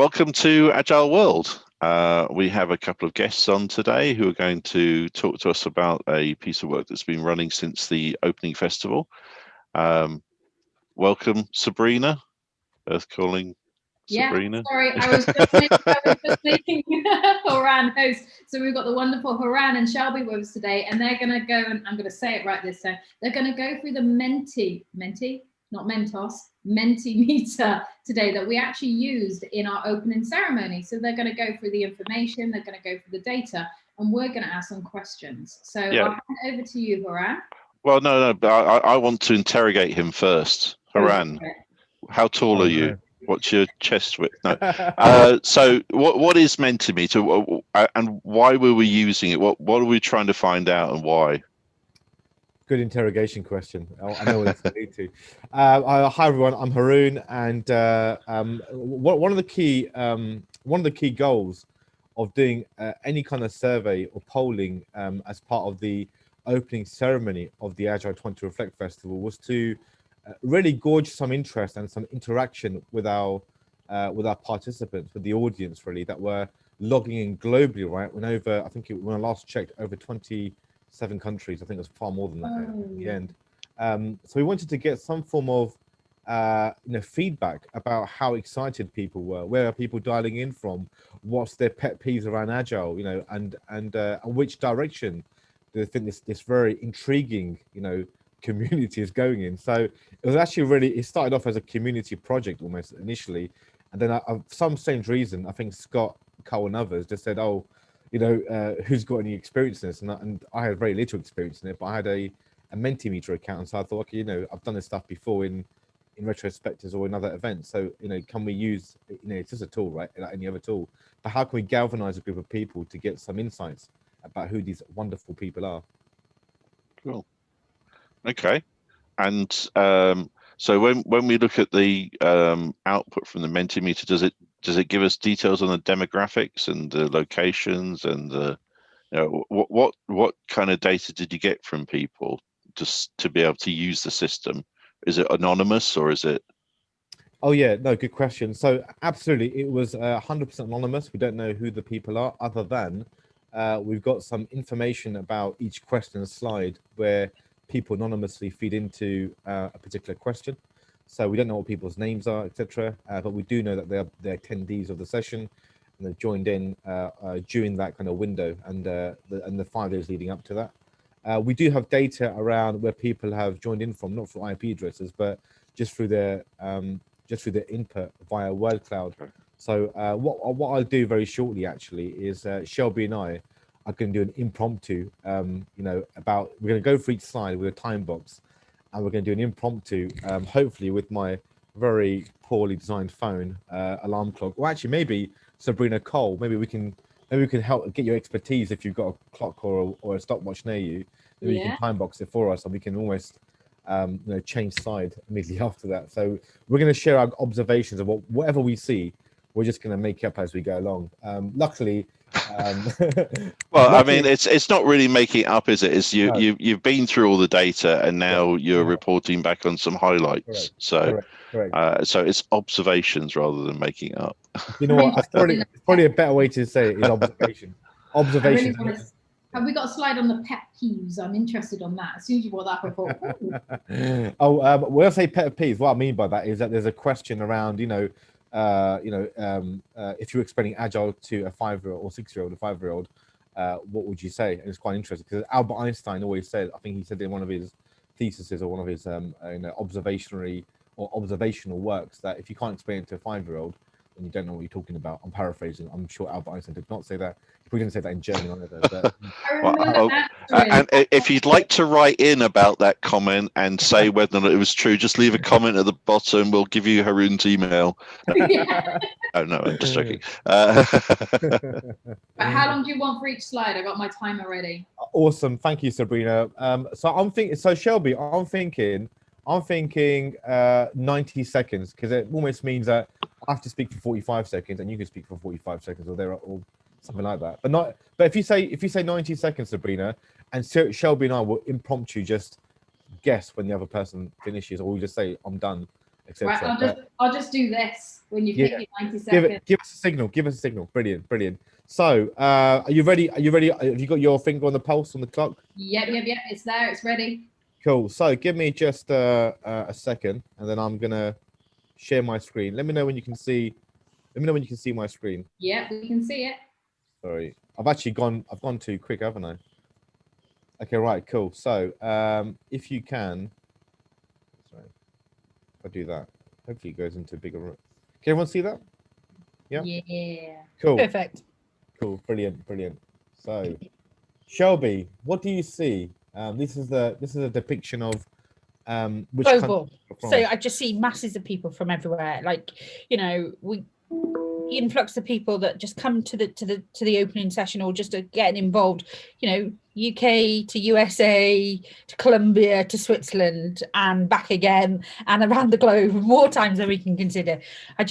Welcome to Agile World. We have a couple of guests on today who are going to talk to us about a piece of work that's been running since the opening festival. Welcome, Sabrina. Earth calling Sabrina. Yeah, sorry, I was just making Haroon host. So we've got the wonderful Haroon and Shelby with us today, and they're going to go, and I'm going to say it right this time, they're going to go through the Mentimeter today that we actually used in our opening ceremony. So they're going to go through the information, they're going to go through the data, and we're going to ask some questions. So yeah. I'll hand over to you, Haroon. Well, no, but I want to interrogate him first. Haroon, how tall are you? What's your chest width? No. So what is Mentimeter, and why were we using it? What are we trying to find out, and why? Good interrogation question. I know what it's going to lead to. Hi everyone, I'm Haroon, and one of the key goals of doing any kind of survey or polling as part of the opening ceremony of the Agile20Reflect Festival was to really gauge some interest and some interaction with our participants, with the audience really, that were logging in globally, right? When I last checked, over 27 countries. I think it was far more than that in the end. So we wanted to get some form of feedback about how excited people were, where are people dialing in from, what's their pet peeves around Agile, and which direction do they think this very intriguing community is going in. So it was actually it started off as a community project almost initially, and then for some strange reason, I think Scott, Karl and others just said, oh, who's got any experience in this? And I had very little experience in it, but I had a Mentimeter account, so I thought, okay, I've done this stuff before in retrospectives or in other events, so can we use it's just a tool, right, like any other tool, but how can we galvanize a group of people to get some insights about who these wonderful people are? Cool. Okay. And so when we look at the output from the Mentimeter, does it give us details on the demographics and the locations and the what kind of data did you get from people just to be able to use the system? Is it anonymous or is it? Oh yeah, no, good question. So absolutely, it was 100% anonymous. We don't know who the people are, other than we've got some information about each question slide where people anonymously feed into a particular question. So we don't know what people's names are, etc. But we do know that they're attendees of the session, and they've joined in during that kind of window and the 5 days leading up to that. We do have data around where people have joined in from, not for IP addresses, but just through their input via word cloud. So what I'll do very shortly actually is Shelby and I are going to do an impromptu, we're going to go for each slide with a time box, and we're going to do an impromptu, hopefully with my very poorly designed phone alarm clock. Or actually, maybe Sabrina, Cole, maybe we can help get your expertise if you've got a clock or a stopwatch near you. Maybe you can time box it for us, and we can almost change side immediately after that. So we're going to share our observations of whatever we see. We're just going to make up as we go along. Luckily. Well, I mean, it's not really making it up, is it? It's you've been through all the data, and now you're reporting back on some highlights. Correct. So it's observations rather than making it up. You know what? It's probably a better way to say it is observation. Observations. Have we got a slide on the pet peeves? I'm interested on that. As soon as you brought that up, I thought, when I say pet peeves, what I mean by that is that there's a question around, if you're explaining Agile to a 5-year-old or 6-year-old or 5-year-old, what would you say? And it's quite interesting because Albert Einstein always said, I think he said in one of his theses or one of his observational works, that if you can't explain it to a 5-year-old, then you don't know what you're talking about. I'm paraphrasing. I'm sure Albert Einstein did not say that. He didn't say that in German either. But and if you'd like to write in about that comment and say whether or not it was true, just leave a comment at the bottom. We'll give you Haroon's email. Oh no, I'm just joking. How long do you want for each slide? I got my timer ready. Awesome, thank you, Sabrina. So I'm thinking. So Shelby, I'm thinking 90 seconds, because it almost means that I have to speak for 45 seconds and you can speak for 45 seconds, or something like that. But if you say 90 seconds, Sabrina, and Shelby and I will impromptu just guess when the other person finishes, or we just say I'm done, etc. Right, I'll just do this when you've hit your 90 seconds. Give us a signal. Give us a signal. Brilliant, brilliant. So, are you ready? Are you ready? Have you got your finger on the pulse on the clock? Yep. It's there. It's ready. Cool. So, give me just a second, and then I'm gonna share my screen. Let me know when you can see. Let me know when you can see my screen. Yep, we can see it. Sorry, I've gone too quick, haven't I? Okay, right, cool. So, if you can, sorry, if I do that, hopefully it goes into a bigger room. Can everyone see that? Yeah. Yeah. Cool. Perfect. Cool. Brilliant. Brilliant. So, Shelby, what do you see? This is a depiction of which Global. country So I just see masses of people from everywhere. Like, you know, the influx of people that just come to the opening session or just are getting involved, you know, UK to USA to Colombia to Switzerland and back again and around the globe more times than we can consider. I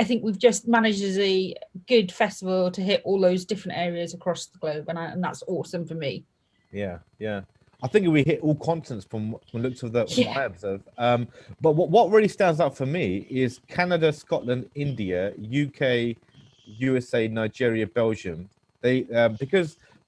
think we've just managed as a good festival to hit all those different areas across the globe, and that's awesome for me. Yeah, yeah. I think we hit all continents from looks of what I observe. But what really stands out for me is Canada, Scotland, India, UK, USA, Nigeria, Belgium. They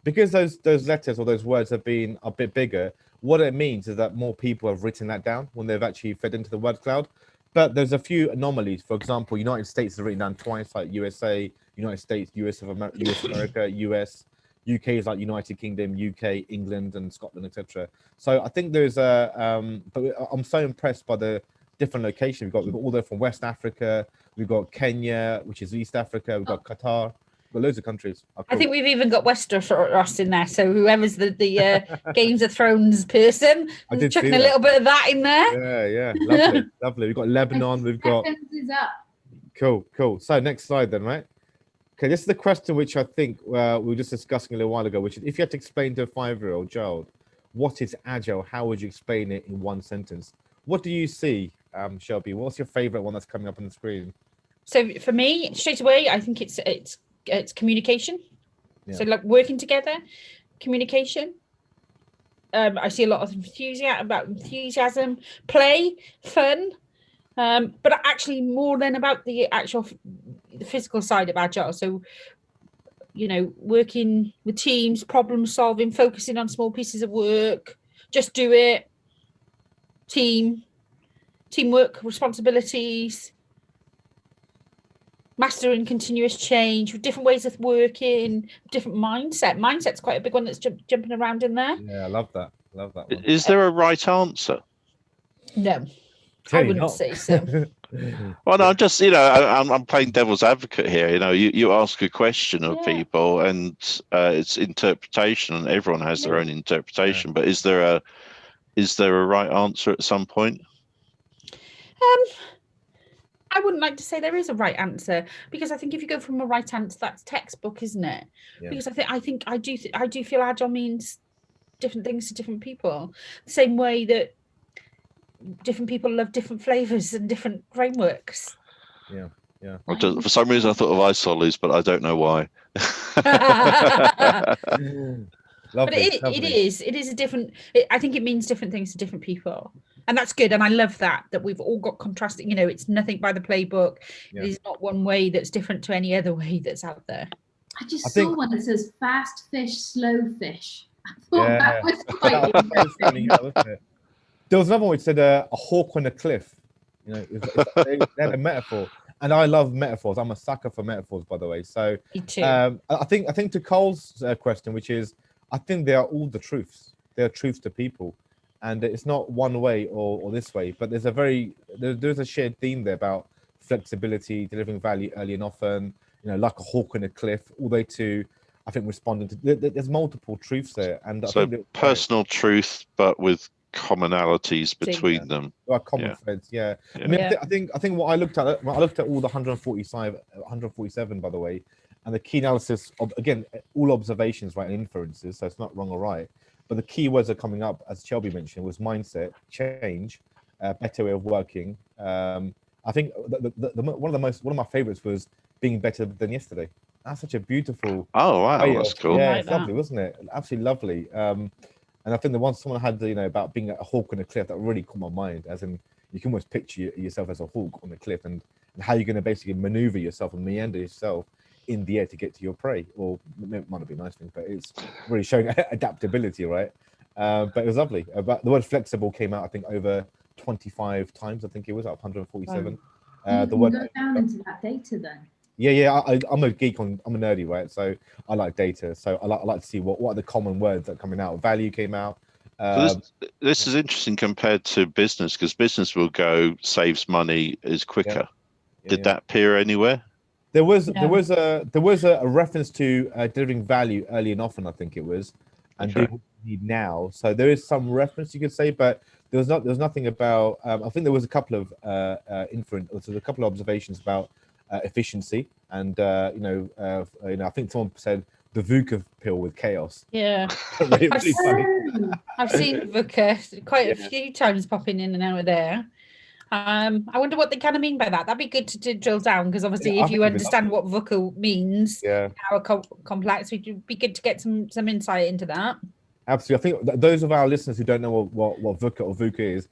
because those letters or those words have been a bit bigger. What it means is that more people have written that down when they've actually fed into the word cloud. But there's a few anomalies. For example, United States is written down twice, like USA, United States, US America, US. UK is like United Kingdom, UK, England, and Scotland, etc. So I think there's but I'm so impressed by the different locations we've got all there from West Africa, we've got Kenya, which is East Africa, we've got Qatar, we've got loads of countries. Cool. I think we've even got Westeros in there. So whoever's the Games of Thrones person, I'm chucking a little bit of that in there. Yeah, lovely, lovely. We've got Lebanon, we've got. Is up. Cool. So next slide then, right? Okay, this is the question which I think we were just discussing a little while ago, which is if you had to explain to a 5-year-old child what is Agile, how would you explain it in one sentence? What do you see, Shelby? What's your favorite one that's coming up on the screen? So for me, straight away, I think it's communication. Yeah. So like working together, communication. I see a lot of enthusiasm, play, fun. But actually more than about the physical side of Agile. So, you know, working with teams, problem solving, focusing on small pieces of work, just do it, teamwork, responsibilities, mastering continuous change, with different ways of working, different mindset. Mindset's quite a big one that's jumping around in there. Yeah, I love that. Love that one. Is there a right answer? No. I wouldn't say so. Well, no, I'm just, you know, I'm playing devil's advocate here. You know, you ask a question of people, and it's interpretation, and everyone has their own interpretation. But is there a right answer at some point? I wouldn't like to say there is a right answer, because I think if you go from a right answer, that's textbook, isn't it? Yeah. Because I do feel Agile means different things to different people. The same way that different people love different flavors and different frameworks. Yeah. Well, for some reason I thought of iSolid, but I don't know why. But it is a different. I think it means different things to different people, and that's good. And I love that we've all got contrasting. You know, it's nothing by the playbook. Yeah. It is not one way that's different to any other way that's out there. I saw one that says fast fish, slow fish. I thought that was quite interesting. Wasn't it? There was another one which said a hawk on a cliff. You know, they had a metaphor, and I love metaphors. I'm a sucker for metaphors, by the way. So me too. I think to Karl's question, which is, I think they are all the truths. They are truths to people, and it's not one way or this way. But there's a shared theme there about flexibility, delivering value early and often. You know, like a hawk on a cliff, all the way to, I think, responding to. There's multiple truths there, and so I think personal truth, but with commonalities between them. Like common threads, I mean, I think what I looked at all the 147, by the way, and the key analysis of, again, all observations, right, and inferences, so it's not wrong or right, but the key words that are coming up, as Shelby mentioned, was mindset, change, better way of working. I think one of my favorites was being better than yesterday. That's such a beautiful. Oh wow, that's cool. Yeah, it's lovely, wasn't it? Absolutely lovely. And I think the one someone had, you know, about being a hawk on a cliff, that really caught my mind. As in, You can almost picture yourself as a hawk on the cliff, and how you're going to basically maneuver yourself and meander yourself in the air to get to your prey. Or it might not be a nice thing, but it's really showing adaptability, right? But it was lovely. But the word flexible came out, I think, over 25 times. I think it was up 147. You can The word go down into that data then. yeah, I'm a geek I'm a nerdy, right? So I like data. So I like to see what are the common words that are coming out. Value came out. So this is interesting compared to business, because business will go saves money is quicker. Did that appear anywhere? There was a reference to delivering value early and often, I think it was, and doing what you need now. So there is some reference, you could say, but there was nothing about. I think there was a couple of a couple of observations about efficiency, and I think someone said the VUCA pill with chaos. Yeah, really funny. I've seen VUCA quite a few times popping in and out of there. I wonder what they kind of mean by that. That'd be good to drill down, because obviously, if you understand what VUCA means, how complex, it'd be good to get some insight into that. Absolutely. I think those of our listeners who don't know what VUCA or VUCA is,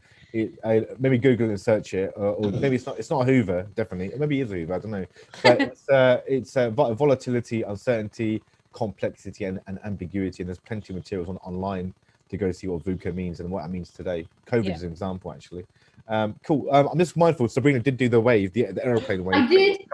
maybe Google and search it, or maybe it's not a Hoover, definitely. Maybe it is a Hoover, I don't know. But it's volatility, uncertainty, complexity, and ambiguity. And there's plenty of materials online to go see what VUCA means and what it means today. COVID is an example, actually. Cool. I'm just mindful. Sabrina did do the wave, the aeroplane wave.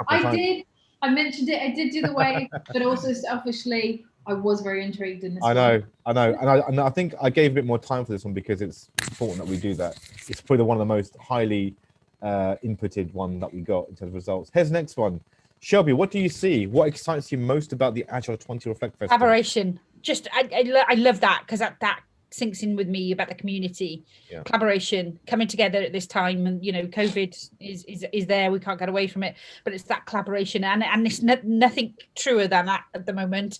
I did. I mentioned it. I did do the wave, but also selfishly, I was very intrigued in this. I know, and I think I gave a bit more time for this one because it's important that we do that. It's probably one of the most highly inputted one that we got in terms of results. Here's the next one. Shelby, what do you see? What excites you most about the Agile 20Reflect Festival? Collaboration. Just I love that, because that sinks in with me about the community. Collaboration, coming together at this time, and COVID is there, we can't get away from it, but it's that collaboration, and it's nothing truer than that at the moment.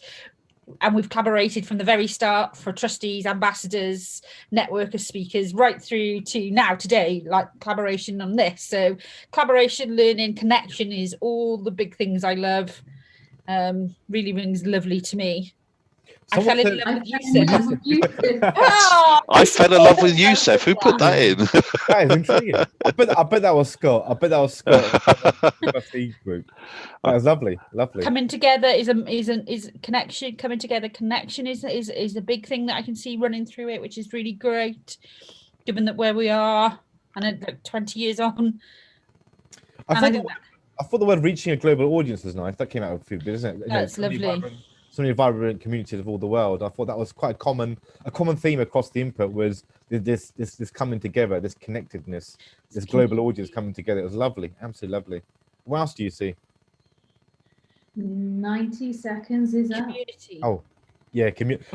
And we've collaborated from the very start for trustees, ambassadors, network of speakers, right through to now today, like collaboration on this. So collaboration, learning, connection is all the big things I love. Really rings lovely to me. I fell in love with Yusuf. I fell in love with Yusuf. Who put that in? That is intriguing. I bet that was Scott. Group. That was lovely. Coming together is connection. Coming together, connection is a big thing that I can see running through it, which is really great, given that where we are and like 20 years on. I thought the word reaching a global audience was nice. That came out of a few bit, isn't it? That's lovely. So many vibrant communities of all the world. I thought that was quite a common theme across the input, was this coming together, this connectedness, this global audience coming together. It was lovely, absolutely lovely. What else do you see? 90 seconds is up. Community. Oh, yeah,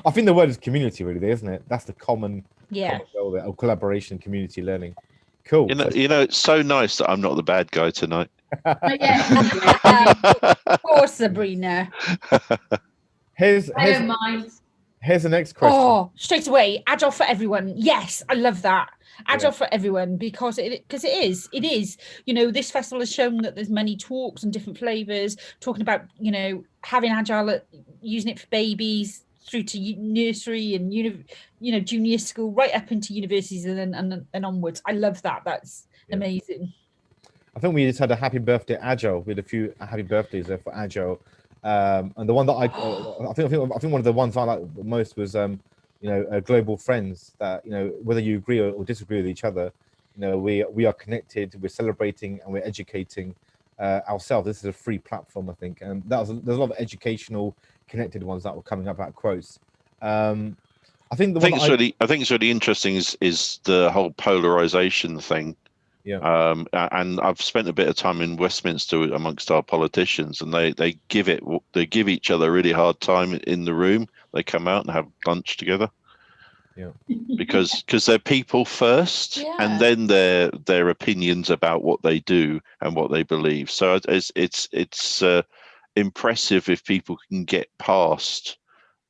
I think the word is community, really, isn't it? That's the common goal there, of collaboration, community learning. Cool. It's so nice that I'm not the bad guy tonight. Poor Sabrina. Here's the next question. Oh, straight away, Agile for everyone. Yes, I love that. Agile for everyone, because it is. This festival has shown that there's many talks and different flavors, talking about having Agile, using it for babies through to nursery and junior school, right up into universities and onwards. I love that. That's amazing. I think we just had a happy birthday Agile. We had a few happy birthdays there for Agile. And the one that I think one of the ones I like most was global friends, that whether you agree or disagree with each other, we are connected, we're celebrating, and we're educating ourselves. This is a free platform, I think, and there's a lot of educational connected ones that were coming up out quotes. I think it's really interesting is the whole polarization thing. And I've spent a bit of time in Westminster amongst our politicians, and they give each other a really hard time in the room. They come out and have lunch together, because they're people first, and then their opinions about what they do and what they believe. So it's impressive if people can get past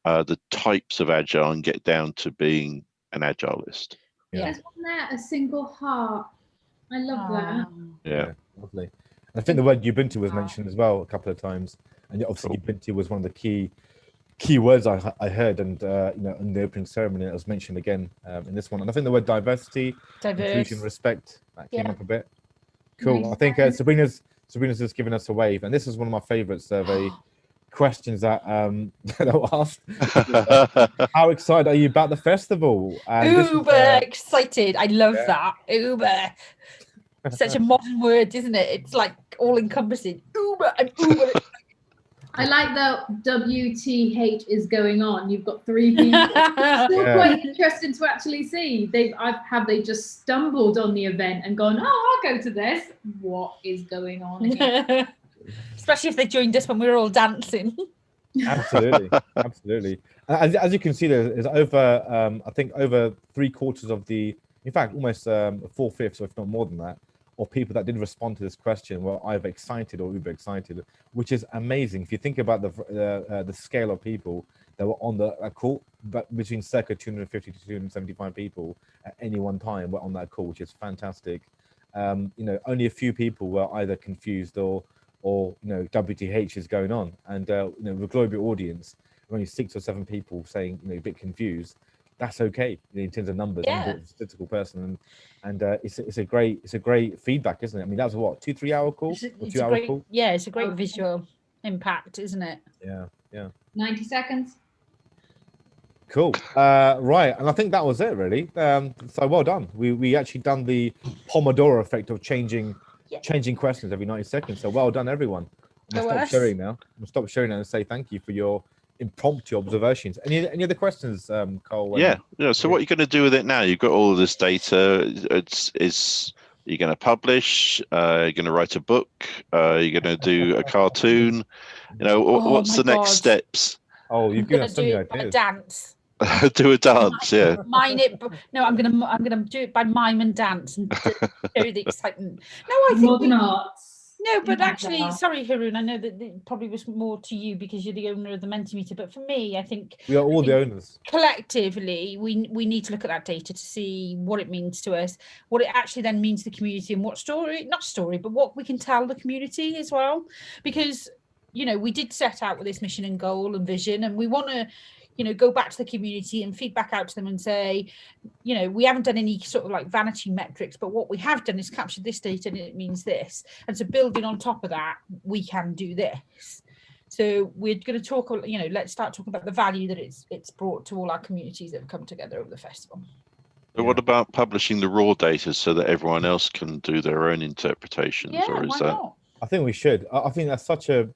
the types of Agile and get down to being an Agilist. There's one there, a single heart. I love that. Yeah, lovely. And I think the word Ubuntu was mentioned as well a couple of times, and obviously Ubuntu was one of the key key words I heard, and in the opening ceremony, it was mentioned again in this one. And I think the word diversity, inclusion, respect, that came up a bit. Cool. Nice. I think Sabrina's just given us a wave, and this is one of my favorite survey questions that that were asked. How excited are you about the festival? And Uber excited. I love that. Uber. Such a modern word, isn't it? It's like all encompassing. Uber and Uber. I like that WTH is going on. You've got 3 people. It's still quite interesting to actually see. Have they just stumbled on the event and gone, oh, I'll go to this. What is going on here? Especially if they joined us when we were all dancing. Absolutely. As you can see, there's over I think over 3/4 of the, in fact, almost 4/5, if not more than that, of people that did respond to this question were either excited or uber excited, which is amazing. If you think about the scale of people that were on that call, but between circa 250 to 275 people at any one time were on that call, which is fantastic. Only a few people were either confused or WTH is going on, and with a global audience, only 6 or 7 people saying a bit confused. That's okay in terms of numbers. I'm a statistical person, and it's a great feedback, isn't it? I mean, that was what, 2-3 hour call, or 2 hour call. Yeah, it's a great visual impact, isn't it? Yeah. 90 seconds. Cool. Right, and I think that was it really. So well done. We actually done the Pomodoro effect of changing questions every 90 seconds. So well done, everyone. I'm gonna stop sharing now. And say thank you for your impromptu observations. Any other questions, Karl? Yeah. So what you're going to do with it now? You've got all of this data. You're going to publish. You're going to write a book. You're going to do a cartoon. What's the next steps? Oh, you've given us so many ideas. ideas. Dance. Do a dance, yeah. Mime it. No, I'm gonna do it by mime and dance and show the excitement. No, I think modern arts. No, but actually, sorry, Haroon, I know that it probably was more to you because you're the owner of the Mentimeter, but for me, I think we are all the owners. Collectively, we need to look at that data to see what it means to us, what it actually then means to the community, and but what we can tell the community as well. Because, we did set out with this mission and goal and vision, and we want to, go back to the community and feedback out to them and say, we haven't done any sort of like vanity metrics, but what we have done is captured this data and it means this. And so building on top of that, we can do this. So we're going to talk, let's start talking about the value that it's brought to all our communities that have come together over the festival. But what about publishing the raw data so that everyone else can do their own interpretations? Yeah, why not? I think we should. I think that's such a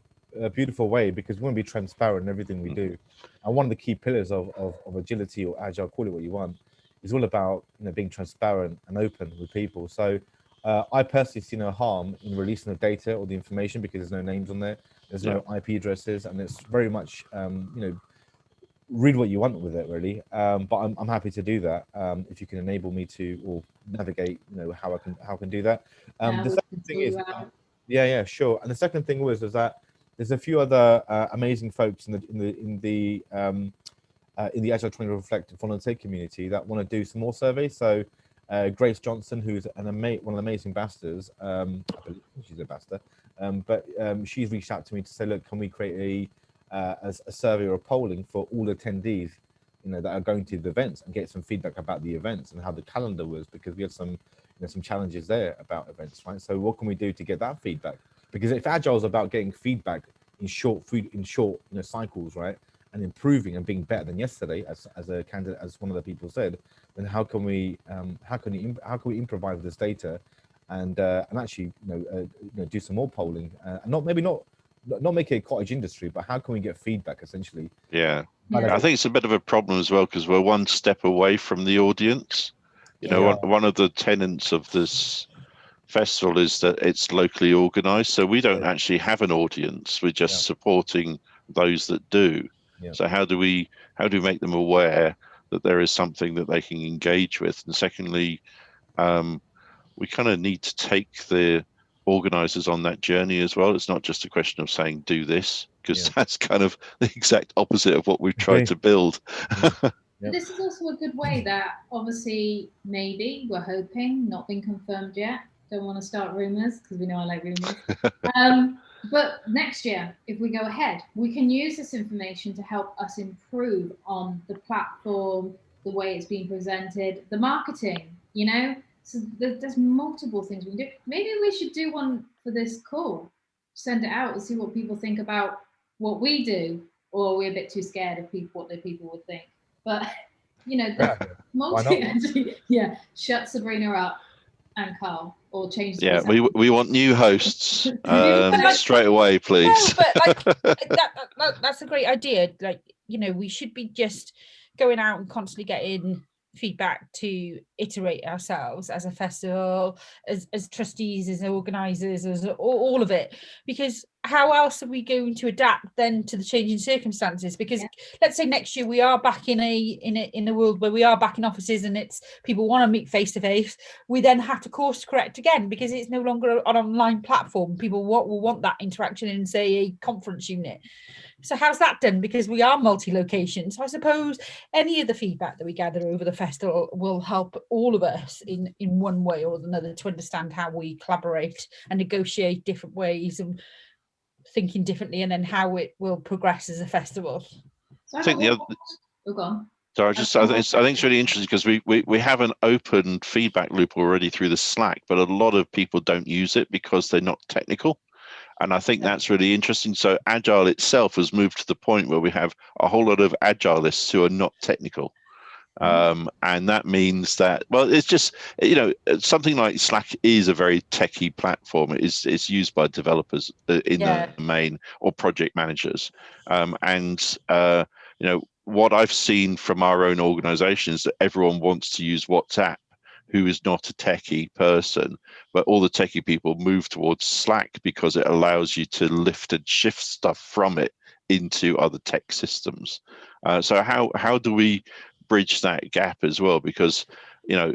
beautiful way, because we want to be transparent in everything we do. And one of the key pillars of agility or agile, call it what you want, is all about being transparent and open with people. So I personally see no harm in releasing the data or the information, because there's no names on there, there's no IP addresses, and it's very much read what you want with it, really. But I'm happy to do that if you can enable me to, or navigate how I can do that. The second thing is sure. And the second thing is that there's a few other amazing folks in the Agile20Reflect volunteer community that want to do some more surveys. So Grace Johnson, who's one of the amazing ambassadors, I believe she's an ambassador, but she's reached out to me to say, look, can we create a survey or a polling for all attendees, that are going to the events, and get some feedback about the events and how the calendar was, because we had some challenges there about events, right? So what can we do to get that feedback? Because if Agile is about getting feedback in short cycles, right, and improving and being better than yesterday, as a candidate, as one of the people said, then how can we improvise this data and actually do some more polling, and not make it a cottage industry, but how can we get feedback essentially? Yeah. I think it's a bit of a problem as well, because we're one step away from the audience. One of the tenets of this festival is that it's locally organized, so we don't actually have an audience. We're just supporting those that do. So how do we make them aware that there is something that they can engage with? And secondly, we kind of need to take the organizers on that journey as well. It's not just a question of saying do this, because that's kind of the exact opposite of what we've tried to build. This is also a good way that, obviously, maybe we're hoping, not been confirmed yet, don't want to start rumors, because we know I like rumors, But next year, if we go ahead, we can use this information to help us improve on the platform, the way it's being presented, the marketing, you know? So there's multiple things we can do. Maybe we should do one for this call, send it out and see what people think about what we do, or we're a bit too scared of people, what the people would think. But, you know, the yeah, shut Sabrina up and Karl, or change the Yeah, we want new hosts straight away, please. No, but like that's a great idea. Like, you know, we should be just going out and constantly getting feedback to iterate ourselves as a festival, as trustees, as organizers, as all of it, because how else are we going to adapt then to the changing circumstances? Because let's say next year we are back in a world where we are back in offices and it's people want to meet face to face, we then have to course correct again because it's no longer an online platform. People will want that interaction in, say, a conference unit. So how's that done? Because we are multi-location. So I suppose any of the feedback that we gather over the festival will help all of us in one way or another to understand how we collaborate and negotiate different ways and thinking differently, and then how it will progress as a festival. So I think the other. Oh, go on. So I think it's really interesting because we have an open feedback loop already through the Slack, but a lot of people don't use it because they're not technical. And I think that's really interesting. So Agile itself has moved to the point where we have a whole lot of Agilists who are not technical. And that means that, well, it's just, you know, something like Slack is a very techie platform. It's used by developers in the main, or project managers. You know, what I've seen from our own organization is that everyone wants to use WhatsApp, who is not a techie person, but all the techie people move towards Slack because it allows you to lift and shift stuff from it into other tech systems. So how do we bridge that gap as well? Because, you know,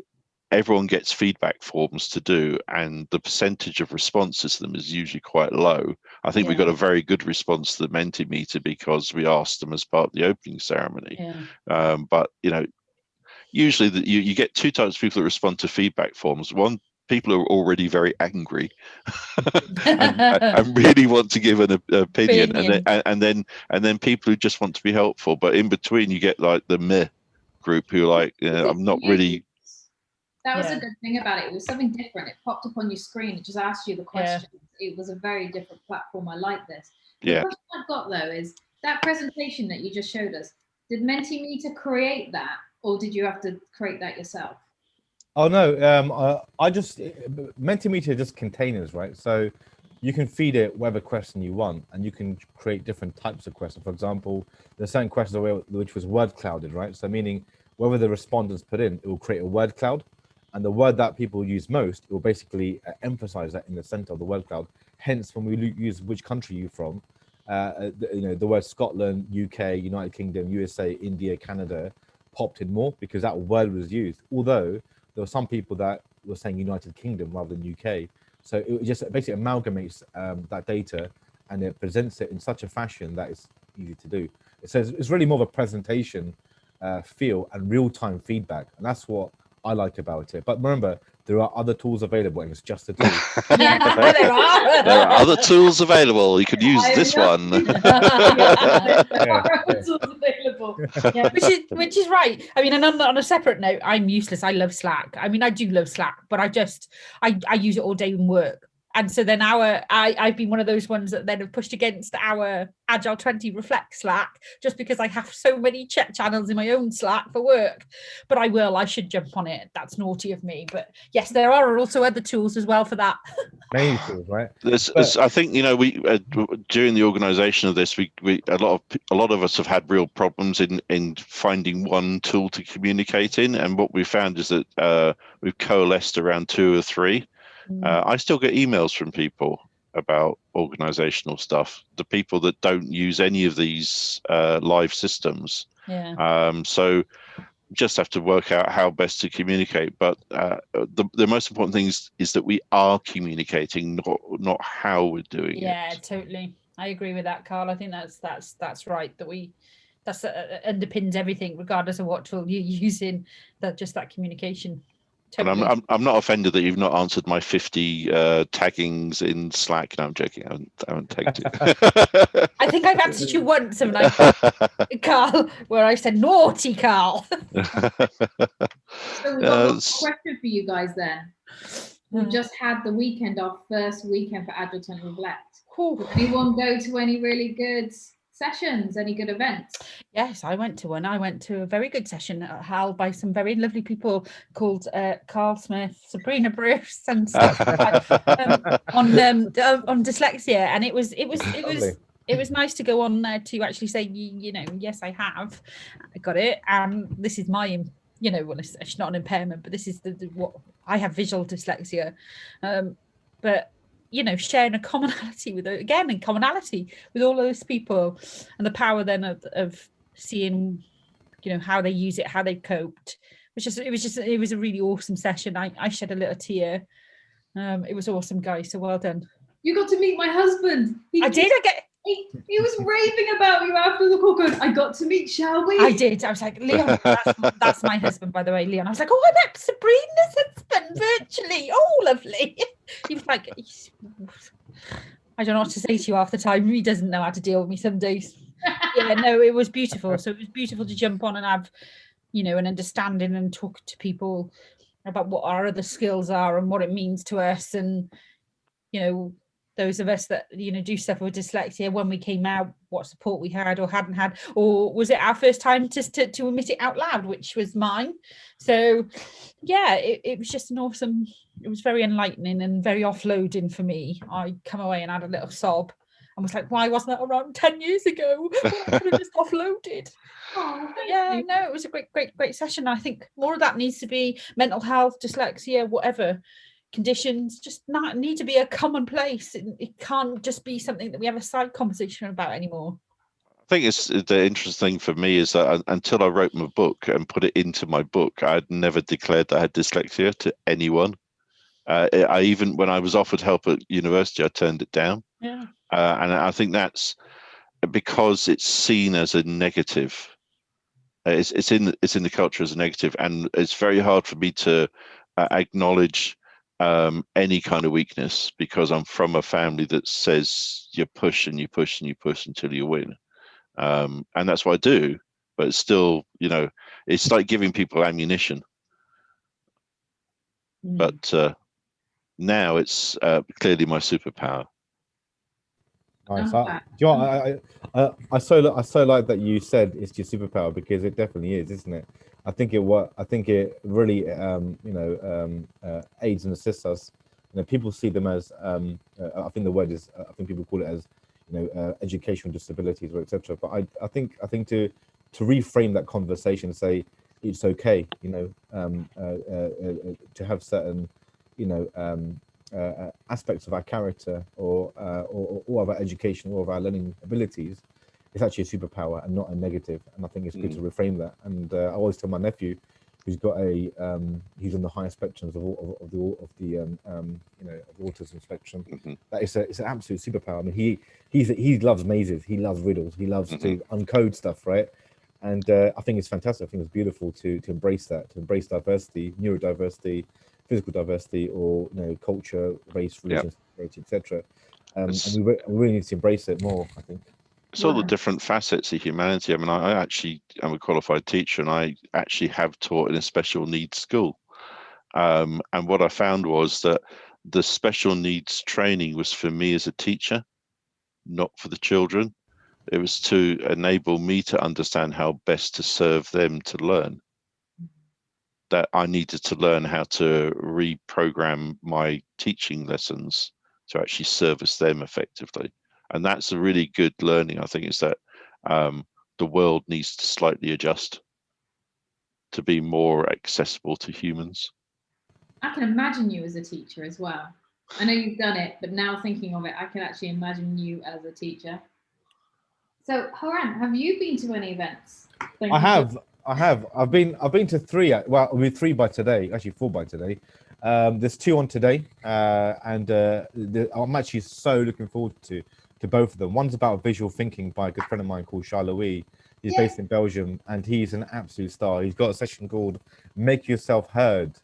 everyone gets feedback forms to do, and the percentage of responses to them is usually quite low. I think we got a very good response to the Mentimeter because we asked them as part of the opening ceremony. But, you know, usually you get two types of people that respond to feedback forms. One, people are already very angry and really want to give an opinion. And then people who just want to be helpful. But in between, you get like the meh group who are like, I'm not really. That was a good thing about it. It was something different. It popped up on your screen. It just asked you the questions. It was a very different platform. I like this. The question I've got though is that presentation that you just showed us. Did Mentimeter create that, or did you have to create that yourself? Oh no, I just Mentimeter just containers, right? So you can feed it whatever question you want, and you can create different types of questions. For example, there's certain questions which was word clouded, right? So meaning whether the respondents put in, it will create a word cloud, and the word that people use most, it will basically emphasize that in the center of the word cloud. Hence, when we use which country you're from, you know, the word Scotland, UK, United Kingdom, USA, India, Canada popped in more because that word was used. Although there were some people that were saying United Kingdom rather than UK. So it just basically amalgamates that data, and it presents it in such a fashion that it's easy to do. It says it's really more of a presentation feel and real-time feedback. And that's what I like about it. But remember, there are other tools available, and it's just a tool. There are. There are other tools available. You could use this one. Which is right. I mean, and on a separate note, I'm useless. I love Slack. I mean, I do love Slack, but I use it all day in work. And so then I've been one of those ones that then have pushed against our Agile20Reflect Slack, just because I have so many chat channels in my own Slack for work. But I should jump on it. That's naughty of me. But yes, there are also other tools as well for that. Many tools, right? I think, you know, we during the organisation of this, we a lot of us have had real problems in finding one tool to communicate in, and what we found is that we've coalesced around two or three. I still get emails from people about organizational stuff, the people that don't use any of these live systems. So just have to work out how best to communicate. But the most important thing is that we are communicating, not how we're doing it. Yeah, totally. I agree with that, Karl. I think that's right. That underpins everything, regardless of what tool you're using. That communication. And I'm not offended that you've not answered my 50 taggings in Slack. No, I'm joking. I haven't tagged it. I think I've answered you once, haven't I, Karl, where I said naughty Karl. So we've got one question for you guys then. We just had the weekend, our first weekend for Agile20Reflect. Did anyone go to any really good sessions, any good events? Yes, I went to one. I went to a very good session held by some very lovely people called Karl Smith, Sabrina Bruce, and stuff on dyslexia, and it was nice to go on there to actually say, you know, yes, I got it, and this is my, you know, well, it's not an impairment, but this is what I have, visual dyslexia, but you know, sharing a commonality with all those people, and the power then of seeing, you know, how they use it, how they coped. It was a really awesome session. I shed a little tear. It was awesome, guys. So well done. You got to meet my husband. He was raving about you after the call. Going, I got to meet Shelby. I did. I was like, Leon, that's my husband, by the way, Leon. I was like, oh, I met Sabrina's husband virtually. Oh, lovely. He was like, I don't know what to say to you half the time. He doesn't know how to deal with me some days. Yeah, no, it was beautiful. So it was beautiful to jump on and have, you know, an understanding and talk to people about what our other skills are and what it means to us. And, you know, those of us that, you know, do suffer with dyslexia, when we came out, what support we had or hadn't had, or was it our first time to admit it out loud, which was mine. So yeah, it was just an awesome, it was very enlightening and very offloading for me. I come away and had a little sob and was like, why wasn't that around 10 years ago? I could have just offloaded. Oh, yeah, no, it was a great session. I think more of that needs to be mental health, dyslexia, whatever conditions, just not need to be a commonplace. It can't just be something that we have a side conversation about anymore. I think it's the interesting thing for me is that until I wrote my book and put it into my book, I'd never declared that I had dyslexia to anyone. I even, when I was offered help at university, I turned it down. Yeah. And I think that's because it's seen as a negative. It's in the culture as a negative, and it's very hard for me to acknowledge any kind of weakness, because I'm from a family that says you push and you push and you push until you win. And that's what I do, but it's still, you know, it's like giving people ammunition. But now it's clearly my superpower. Nice. Do you know what, I so like that you said it's your superpower, because it definitely is, isn't it? I think it really aids and assists us. You know, people see them as I think the word is I think people call it as, you know, educational disabilities or etc. But I think to reframe that conversation and say it's okay, you know, to have certain, you know, aspects of our character or of our education or of our learning abilities, it's actually a superpower and not a negative. And I think it's good to reframe that. And I always tell my nephew, who's got he's on the higher spectrums of the autism spectrum, that it's an absolute superpower. I mean, he loves mazes, he loves riddles, he loves to uncode stuff, right? And I think it's fantastic. I think it's beautiful to embrace that, to embrace diversity, neurodiversity, physical diversity, or, you know, culture, race, religion, etc. And we really need to embrace it more, I think. It's all the different facets of humanity. I mean, I actually am a qualified teacher, and I actually have taught in a special needs school. And what I found was that the special needs training was for me as a teacher, not for the children. It was to enable me to understand how best to serve them to learn. That I needed to learn how to reprogram my teaching lessons to actually service them effectively. And that's a really good learning, I think, is that the world needs to slightly adjust to be more accessible to humans. I can imagine you as a teacher as well. I know you've done it, but now thinking of it, I can actually imagine you as a teacher. So, Haroon, have you been to any events? I have. I've been to 3. Well, it'll be 3 by today. Actually, 4 by today. There's 2 on today, and I'm actually so looking forward to both of them. One's about visual thinking by a good friend of mine called Shelby. He's based in Belgium, and he's an absolute star. He's got a session called "Make Yourself Heard,"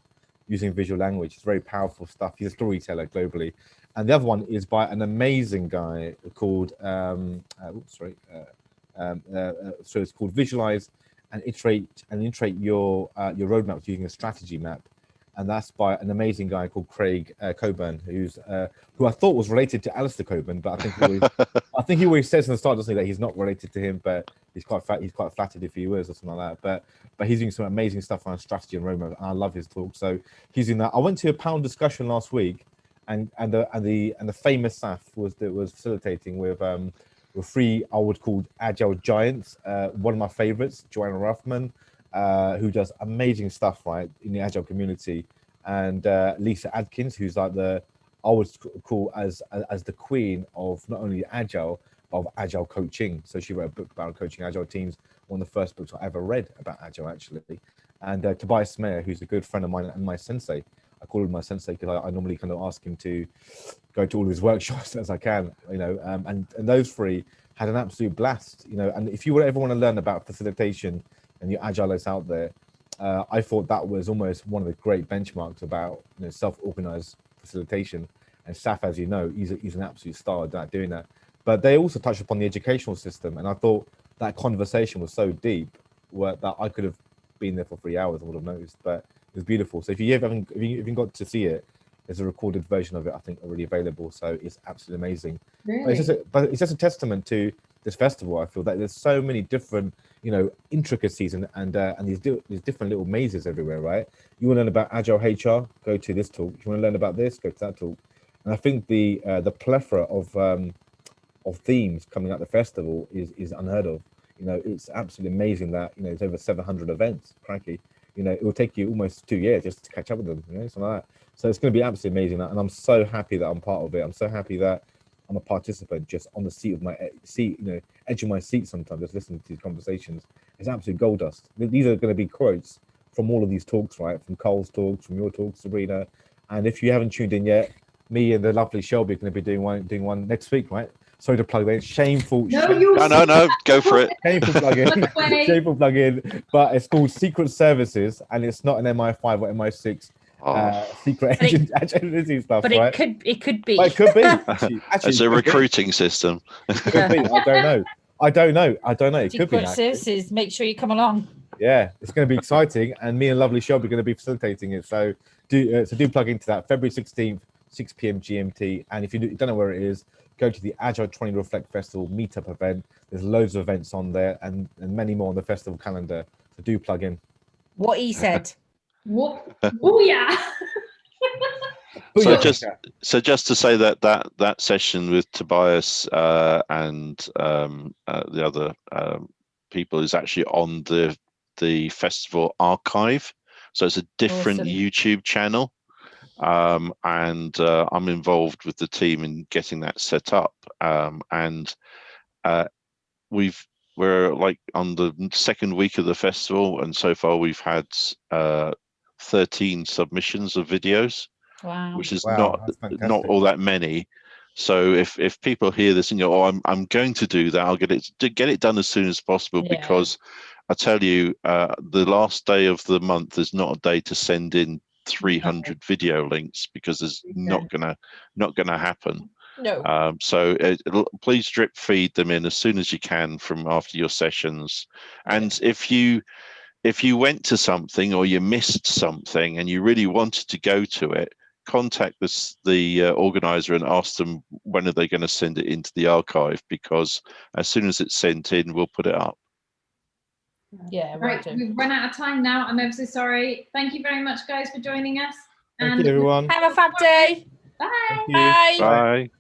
using visual language. It's very powerful stuff. He's a storyteller globally. And the other one is by an amazing guy called, so it's called Visualize and Iterate Your Roadmap using a strategy map. And that's by an amazing guy called Craig Coburn, who I thought was related to Alistair Coburn, but I think he always says in the start, doesn't he, that he's not related to him, but he's quite flattered if he was or something like that. But he's doing some amazing stuff on strategy and roadmap, and I love his talk. So he's doing that. I went to a panel discussion last week, and the famous Saf was facilitating with 3 I would call agile giants. One of my favorites, Joanna Ruffman, who does amazing stuff right in the agile community, and Lisa Adkins, who's like I would call as the queen of not only agile but of agile coaching. So she wrote a book about coaching agile teams, one of the first books I ever read about agile actually. And Tobias Mayer, who's a good friend of mine and my sensei. I call him my sensei because I normally kind of ask him to go to all his workshops as I can, and those 3 had an absolute blast, and if you ever want to learn about facilitation and your agilists out there, I thought that was almost one of the great benchmarks about self-organized facilitation. And Saf, as you know, he's an absolute star at doing that. But they also touched upon the educational system, and I thought that conversation was so deep that I could have been there for 3 hours and would have noticed. But it was beautiful. So if you haven't got to see it, there's a recorded version of it, I think, already available. So it's absolutely amazing. Really? But it's just a testament to this festival. I feel that there's so many different, intricacies and these different little mazes everywhere, right? You want to learn about Agile HR, go to this talk. You want to learn about this, go to that talk. And I think the plethora of themes coming out the festival is unheard of. It's absolutely amazing that it's over 700 events. Cranky, it will take you almost 2 years just to catch up with them. Something like that. So it's going to be absolutely amazing, and I'm so happy that I'm part of it. I'm so happy that I'm a participant, just on the seat of my seat, edge of my seat sometimes, just listening to these conversations. It's absolute gold dust. These are going to be quotes from all of these talks, right? From Karl's talks, from your talks, Sabrina. And if you haven't tuned in yet, me and the lovely Shelby are going to be doing one next week, right? Sorry to plug in. Shameful. No, go for it. Shameful plug-in. Shameful plug-in. But it's called Secret Services, and it's not an MI5 or MI6 secret agency stuff, but right? It could be. But it could be. Actually, it's a recruiting system. It could be. I don't know. It could be. Secret Services. Make sure you come along. Yeah, it's going to be exciting, and me and lovely Shelby are going to be facilitating it. So do plug into that. February 16th, 6 p.m. GMT. And if you don't know where it is, go to the Agile20Reflect Festival meetup event. There's loads of events on there and many more on the festival calendar. So do plug in. What he said. What? Oh yeah. So just to say that session with Tobias and the other people is actually on the festival archive. So it's a different YouTube channel. And I'm involved with the team in getting that set up. And we're like on the second week of the festival, and so far we've had 13 submissions of videos. Wow. Which is not all that many. So if people hear this and go, oh, I'm going to do that, I'll get it done as soon as possible, because I tell you, the last day of the month is not a day to send in 300 video links, because there's not gonna happen. No. So please drip feed them in as soon as you can from after your sessions. And if you went to something or you missed something and you really wanted to go to it, contact the organizer and ask them when are they going to send it into the archive, because as soon as it's sent in, we'll put it up. Yeah, right. We've run out of time now. I'm ever so sorry. Thank you very much, guys, for joining us. Thank you, everyone. Have a fab day. Bye. Thank you. Bye. Bye.